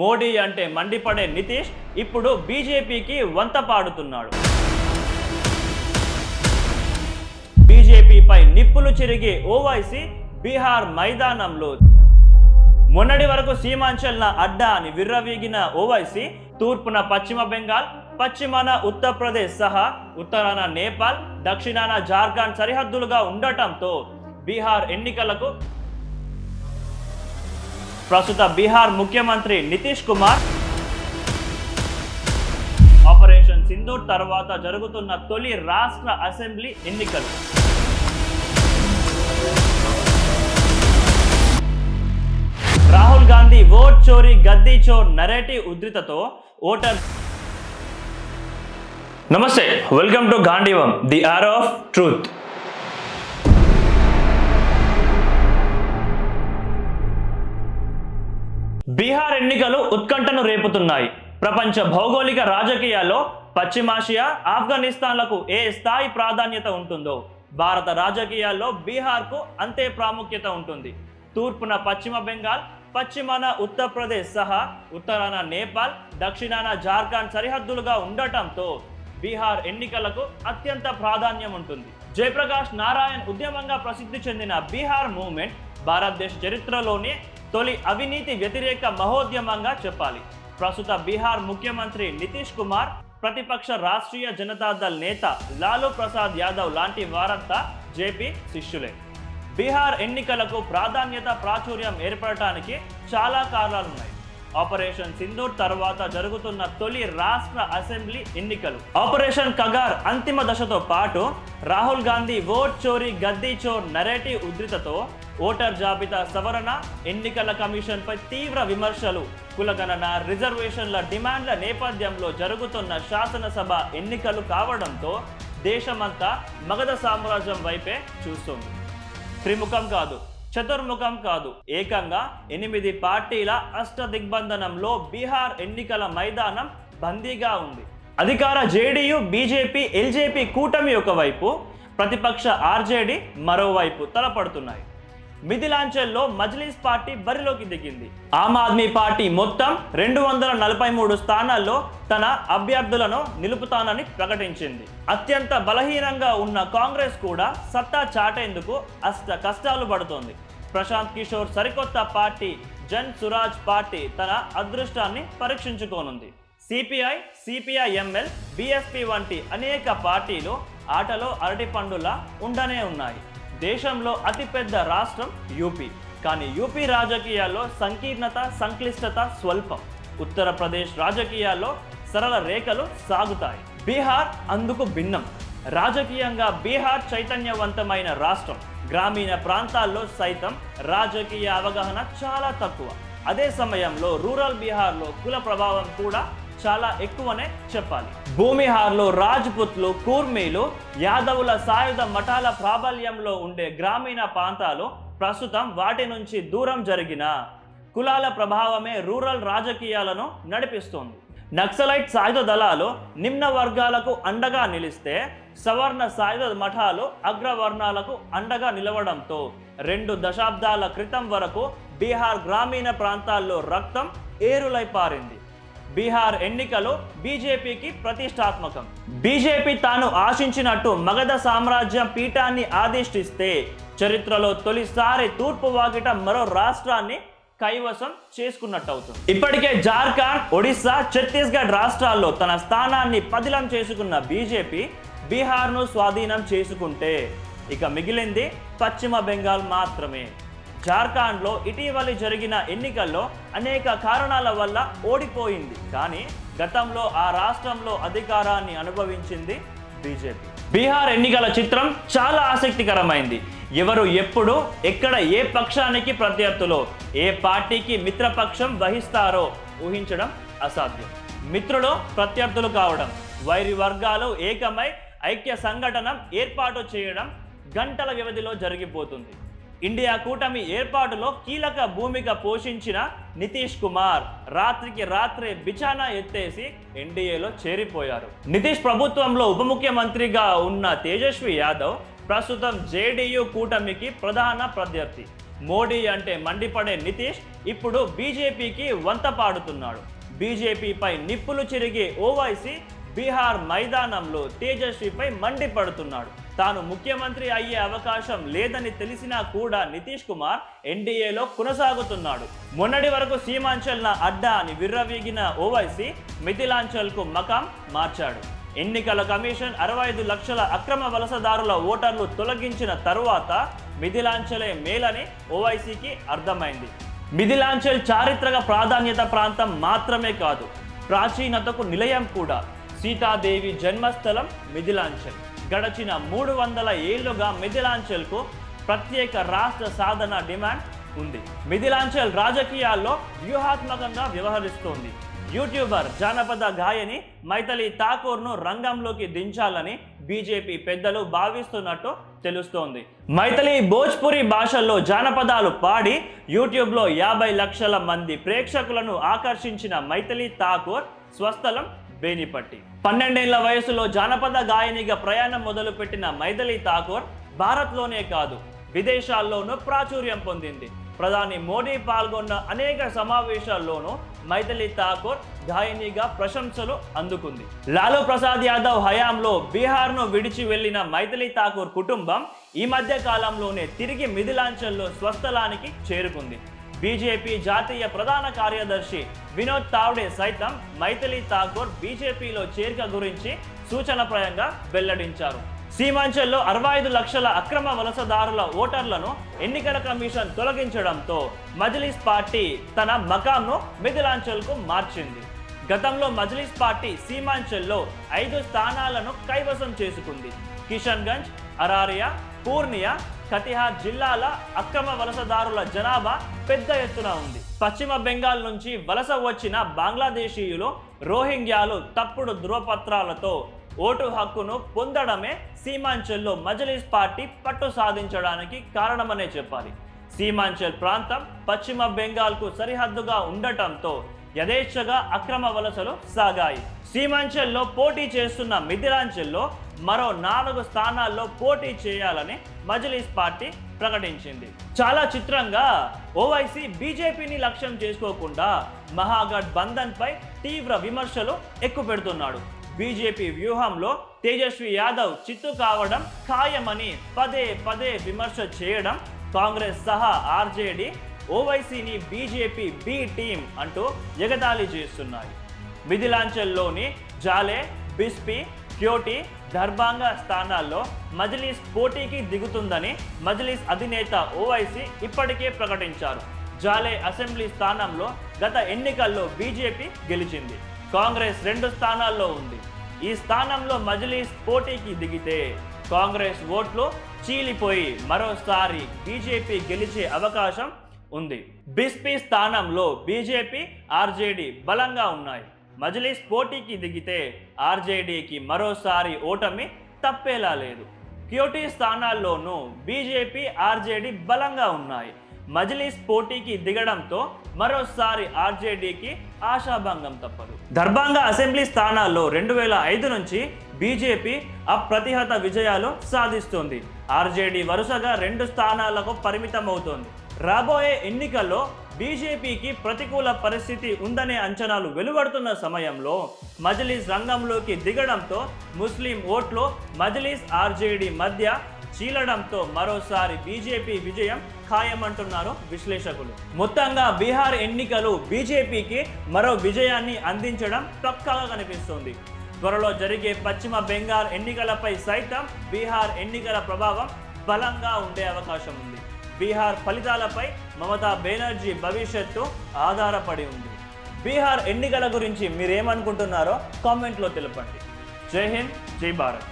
మోడీ అంటే మండిపడే నితీష్ ఇప్పుడు బీజేపీకి వంత పాడుతున్నాడు. బీజేపీపై నిప్పులు చెరిగే ఓవైసీ బీహార్ మైదానంలో మొన్నటి వరకు సీమాంచల్న అడ్డా అని విర్రవీగిన ఓవైసీ తూర్పున పశ్చిమ బెంగాల్, పశ్చిమాన ఉత్తరప్రదేశ్ సహా ఉత్తరాన నేపాల్, దక్షిణాన జార్ఖండ్ సరిహద్దులుగా ఉండటంతో బీహార్ ఎన్నికలకు ప్రస్తుత బీహార్ ముఖ్యమంత్రి నితీష్ కుమార్ ఆపరేషన్ సింధూర్ తర్వాత జరుగుతున్న తొలి రాష్ట్ర అసెంబ్లీ ఎన్నికలు. రాహుల్ గాంధీ ఓట్ చోరీ గద్దీ చోర్ నరేటివ్ ఉధృతతో ఓటర్. నమస్తే, welcome to Gandeevam, the art of truth. Bihar ఎన్నికలు ఉత్కంఠను రేపుతున్నాయి. ప్రపంచ భౌగోళిక రాజకీయాల్లో పశ్చిమాసియా, ఆఫ్ఘనిస్తాన్లకు ఏ స్థాయి ప్రాధాన్యత ఉంటుందో భారత రాజకీయాల్లో బీహార్కు అంతే ప్రాముఖ్యత ఉంటుంది. తూర్పున పశ్చిమ బెంగాల్, పశ్చిమాన ఉత్తరప్రదేశ్ సహా ఉత్తరాన నేపాల్, దక్షిణాన జార్ఖండ్ సరిహద్దులుగా ఉండటంతో బీహార్ ఎన్నికలకు అత్యంత ప్రాధాన్యం ఉంటుంది. జయప్రకాష్ నారాయణ్ ఉద్యమంగా ప్రసిద్ధి చెందిన బీహార్ మూవ్మెంట్ భారతదేశ చరిత్రలోనే తొలి అవినీతి వ్యతిరేక మహోద్యమంగా చెప్పాలి. ప్రస్తుత బీహార్ ముఖ్యమంత్రి నితీష్ కుమార్, ప్రతిపక్ష రాష్ట్రీయ జనతాదళ్ నేత లాలూ ప్రసాద్ యాదవ్ లాంటి వారంతా జేపీ శిష్యులే. బీహార్ ఎన్నికలకు ప్రాధాన్యత, ప్రాచుర్యం ఏర్పడటానికి చాలా కారణాలున్నాయి. ఆపరేషన్ సింధూర్ తర్వాత జరుగుతున్న తొలి రాష్ట్ర అసెంబ్లీ ఎన్నికలు, ఆపరేషన్ కగార్ అంతిమ దశతో పాటు రాహుల్ గాంధీ ఓట్ చోరీ గద్దీ చోర్ నరేటివ్ ఉధృతతో ఓటర్ జాబితా సవరణ, ఎన్నికల కమిషన్పై తీవ్ర విమర్శలు, కులగణన, రిజర్వేషన్ల డిమాండ్ల నేపథ్యంలో జరుగుతున్న శాసనసభ ఎన్నికలు కావడంతో దేశమంతా మగధ సామ్రాజ్యం వైపే చూస్తుంది. త్రిముఖం కాదు, చతుర్ముఖం కాదు, ఏకంగా 8 పార్టీల అష్టదిగ్బంధనంలో బీహార్ ఎన్నికల మైదానం బందీగా ఉంది. అధికార జేడీయూ, బీజేపీ, ఎల్జేపీ కూటమి ఒకవైపు, ప్రతిపక్ష ఆర్జేడీ మరోవైపు తలపడుతున్నాయి. మిథిలాంచల్లో మజ్లిస్ పార్టీ బరిలోకి దిగింది. ఆమ్ ఆద్మీ పార్టీ మొత్తం 243 స్థానాల్లో తన అభ్యర్థులను నిలుపుతానని ప్రకటించింది. అత్యంత బలహీనంగా ఉన్న కాంగ్రెస్ కూడా సత్తా చాటేందుకు అష్ట కష్టాలు పడుతోంది. ప్రశాంత్ కిషోర్ సరికొత్త పార్టీ జన్ సురాజ్ పార్టీ తన అదృష్టాన్ని పరీక్షించుకోనుంది. సిపిఐ, సిపిఐఎంఎల్, బిఎస్పీ వంటి అనేక పార్టీలు ఆటలో అరటిపండులా ఉండనే ఉన్నాయి. దేశంలో అతిపెద్ద రాష్ట్రం యూపీ, కానీ యూపీ రాజకీయాల్లో సంకీర్ణత, సంక్లిష్టత స్వల్పం. ఉత్తరప్రదేశ్ రాజకీయాల్లో సరళ రేఖలు సాగుతాయి. బీహార్ అందుకు భిన్నం. రాజకీయంగా బీహార్ చైతన్యవంతమైన రాష్ట్రం. గ్రామీణ ప్రాంతాల్లో సైతం రాజకీయ అవగాహన చాలా తక్కువ. అదే సమయంలో రూరల్ బీహార్లో కుల ప్రభావం కూడా చాలా ఎక్కువనే చెప్పాలి. భూమిహార్లో రాజ్పుత్లు, కూర్మీలు, యాదవుల సాయుధ మఠాల ప్రాబల్యంలో ఉండే గ్రామీణ ప్రాంతాలు ప్రస్తుతం వాటి నుంచి దూరం జరిగిన కులాల ప్రభావమే రూరల్ రాజకీయాలను నడిపిస్తోంది. నక్సలైట్ సాయుధ దళాలు నిమ్న వర్గాలకు అండగా నిలిస్తే సవర్ణ సాయుధ మఠాలు అగ్రవర్ణాలకు అండగా నిలవడంతో 2 దశాబ్దాల క్రితం వరకు బీహార్ గ్రామీణ ప్రాంతాల్లో రక్తం ఏరులై పారింది. బీహార్ ఎన్నికలు బీజేపీకి ప్రతిష్టాత్మకం. బీజేపీ తాను ఆశించినట్టు మగధ సామ్రాజ్యం పీఠాన్ని అధిష్ఠిస్తే చరిత్రలో తొలిసారి తూర్పు వాకిట మరో రాష్ట్రాన్ని కైవసం చేసుకున్నట్టవుతుంది. ఇప్పటికే జార్ఖండ్, ఒడిశా, ఛత్తీస్గఢ్ రాష్ట్రాల్లో తన స్థానాన్ని పదిలం చేసుకున్న బీజేపీ బీహార్ను స్వాధీనం చేసుకుంటే ఇక మిగిలింది పశ్చిమ బెంగాల్ మాత్రమే. జార్ఖండ్లో ఇటీవలి జరిగిన ఎన్నికల్లో అనేక కారణాల వల్ల ఓడిపోయింది. కానీ గతంలో ఆ రాష్ట్రంలో అధికారాన్ని అనుభవించింది బీజేపీ. బీహార్ ఎన్నికల చిత్రం చాలా ఆసక్తికరమైంది. ఎవరు ఎప్పుడు ఎక్కడ ఏ పక్షానికి ప్రత్యర్థులో, ఏ పార్టీకి మిత్రపక్షం వహిస్తారో ఊహించడం అసాధ్యం. మిత్రులు ప్రత్యర్థులు కావడం, వైరి వర్గాలు ఏకమై ఐక్య సంఘటన ఏర్పాటు చేయడం గంటల వ్యవధిలో జరిగిపోతుంది. ఇండియా కూటమి ఏర్పాటులో కీలక భూమిక పోషించిన నితీష్ కుమార్ రాత్రికి రాత్రే బిచానా ఎత్తేసి ఎన్డీఏలో చేరిపోయారు. నితీష్ ప్రభుత్వంలో ఉప ముఖ్యమంత్రిగా ఉన్న తేజస్వి యాదవ్ ప్రస్తుతం జేడీయూ కూటమికి ప్రధాన ప్రత్యర్థి. మోడీ అంటే మండిపడే నితీష్ ఇప్పుడు బీజేపీకి వంత పాడుతున్నాడు. బీజేపీపై నిప్పులు చెరిగే ఓవైసీ బీహార్ మైదానంలో తేజస్విపై మండిపడుతున్నాడు. తాను ముఖ్యమంత్రి అయ్యే అవకాశం లేదని తెలిసినా కూడా నితీష్ కుమార్ ఎన్డీఏలో కొనసాగుతున్నాడు. మొన్నటి వరకు సీమాంచల్ నా అడ్డా అని విర్రవీగిన ఓవైసీ మిథిలాంచల్కు మకాం మార్చాడు. ఎన్నికల కమిషన్ 65 లక్షల అక్రమ వలసదారుల ఓటర్లు తొలగించిన తరువాత మిథిలాంచలే మేలని ఓవైసీకి అర్థమైంది. మిథిలాంచల్ చారిత్రక ప్రాధాన్యత ప్రాంతం మాత్రమే కాదు, ప్రాచీనతకు నిలయం కూడా. సీతాదేవి జన్మస్థలం మిథిలాంచల్. గడచిన 300 ఏళ్లుగా మిథిలాంచల్కు ప్రత్యేక రాష్ట్ర సాధన డిమాండ్ ఉంది. మిథిలాంచల్ రాజకీయాల్లో వ్యూహాత్మకంగా వ్యవహరిస్తోంది. యూట్యూబర్ జానపద గాయని మైథిలి ఠాకూర్ను రంగంలోకి దించాలని బీజేపీ పెద్దలు భావిస్తున్నట్టు తెలుస్తోంది. మైథిలి భోజ్పురి భాషల్లో జానపదాలు పాడి యూట్యూబ్లో 50 లక్షల మంది ప్రేక్షకులను ఆకర్షించిన మైథిలి ఠాకూర్ స్వస్థలం బేనిపట్టి. 12 ఏళ్ల వయసులో జానపద గాయనిగా ప్రయాణం మొదలుపెట్టిన మైథిలి ఠాకూర్ భారత్లోనే కాదు విదేశాల్లోనూ ప్రాచుర్యం పొందింది. ప్రధాని మోడీ పాల్గొన్న అనేక సమావేశాల్లోనూ మైథిలి ఠాకూర్ గాయనిగా ప్రశంసలు అందుకుంది. లాలూ ప్రసాద్ యాదవ్ హయాంలో బీహార్ను విడిచి వెళ్లిన మైథిలి ఠాకూర్ కుటుంబం ఈ మధ్య కాలంలోనే తిరిగి మిథిలాంచల్లో స్వస్థలానికి చేరుకుంది. బీజేపీ జాతీయ ప్రధాన కార్యదర్శి వినోద్ తావ్డే సైతం మైథిలి ఠాకూర్ బీజేపీలో చేరిక గురించి సూచనప్రాయంగా వెల్లడించారు. సీమాంచల్లో 65 లక్షల అక్రమ వలసదారుల ఓటర్లను ఎన్నికల కమిషన్ తొలగించడంతో మజ్లిస్ పార్టీ తన మకాంను మిథిలాంచల్కు మార్చింది. గతంలో మజ్లిస్ పార్టీ సీమాంచల్లో 5 స్థానాలను కైవసం చేసుకుంది. కిషన్గంజ్, అరారియా, పూర్నియా, కటిహార్ జిల్లాల అక్రమ వలసదారుల జనాభా పెద్ద ఎత్తున ఉంది. పశ్చిమ బెంగాల్ నుంచి వలస వచ్చిన బంగ్లాదేశీయులు, రోహింగ్యాలు తప్పుడు ధృవపత్రాలతో ఓటు హక్కును పొందడమే సీమాంచల్లో మజ్లిస్ పార్టీ పట్టు సాధించడానికి కారణమనే చెప్పాలి. సీమాంచల్ ప్రాంతం పశ్చిమ బెంగాల్కు సరిహద్దుగా ఉండటంతో యథేచ్ఛగా అక్రమ వలసలు సాగాయి. సీమాంచల్లో పోటీ చేస్తున్న మిథిలాంచల్లో మరో 4 స్థానాల్లో పోటీ చేయాలని మజ్లిస్ పార్టీ ప్రకటించింది. చాలా చిత్రంగా ఓవైసీ బీజేపీని లక్ష్యం చేసుకోకుండా మహాగఠబంధన్ పై తీవ్ర విమర్శలు ఎక్కుపెడుతున్నాడు. బీజేపీ వ్యూహంలో తేజస్వి యాదవ్ చిత్తు కావడం ఖాయమని పదే విమర్శ చేయడం, కాంగ్రెస్ సహా ఆర్జేడీ ఓవైసీని బీజేపీ బి టీం అంటూ ఎగతాళి చేస్తున్నాయి. మిథిలాంచల్లోని జాలే, బిస్పీ, క్యోటి, దర్భంగా స్థానాల్లో మజ్లిస్ పోటీకి దిగుతుందని మజ్లిస్ అధినేత ఓవైసీ ఇప్పటికే ప్రకటించారు. జాలే అసెంబ్లీ స్థానంలో గత ఎన్నికల్లో బీజేపీ గెలిచింది. కాంగ్రెస్ 2 స్థానాల్లో ఉంది. ఈ స్థానంలో మజ్లిస్ పోటీకి దిగితే కాంగ్రెస్ ఓట్లు చీలిపోయి మరోసారి బీజేపీ గెలిచే అవకాశం ఉంది. బిస్పీ స్థానంలో బీజేపీ, ఆర్జేడీ బలంగా ఉన్నాయి. మజ్లిస్ పోటీకి దిగితే ఆర్జేడీకి మరోసారి ఓటమి తప్పేలా లేదు. క్యోటి స్థానాల్లోనూ బీజేపీ, ఆర్జేడీ బలంగా ఉన్నాయి. మజ్లిస్ పోటీకి దిగడంతో మరోసారి ఆర్జేడీకి ఆశాభంగం తప్పదు. దర్భంగా అసెంబ్లీ స్థానాల్లో 2005 నుంచి బీజేపీ అప్రతిహత విజయాలు సాధిస్తుంది. ఆర్జేడీ వరుసగా 2 స్థానాలకు పరిమితమవుతోంది. రాబోయే ఎన్నికల్లో బీజేపీకి ప్రతికూల పరిస్థితి ఉందనే అంచనాలు వెలువడుతున్న సమయంలో మజ్లిస్ రంగంలోకి దిగడంతో ముస్లిం ఓట్లు మజ్లిస్, ఆర్జేడీ మధ్య చీలడంతో మరోసారి బీజేపీ విజయం ఖాయమంటున్నారు విశ్లేషకులు. మొత్తంగా బీహార్ ఎన్నికలు బీజేపీకి మరో విజయాన్ని అందించడం పక్కాగా కనిపిస్తుంది. త్వరలో జరిగే పశ్చిమ బెంగాల్ ఎన్నికలపై సైతం బీహార్ ఎన్నికల ప్రభావం బలంగా ఉండే అవకాశం ఉంది. బీహార్ ఫలితాలపై మమతా బెనర్జీ భవిష్యత్తు ఆధారపడి ఉంది. బీహార్ ఎన్నికల గురించి మీరేమనుకుంటున్నారో కామెంట్లో తెలపండి. జై హింద్, జై భారత్.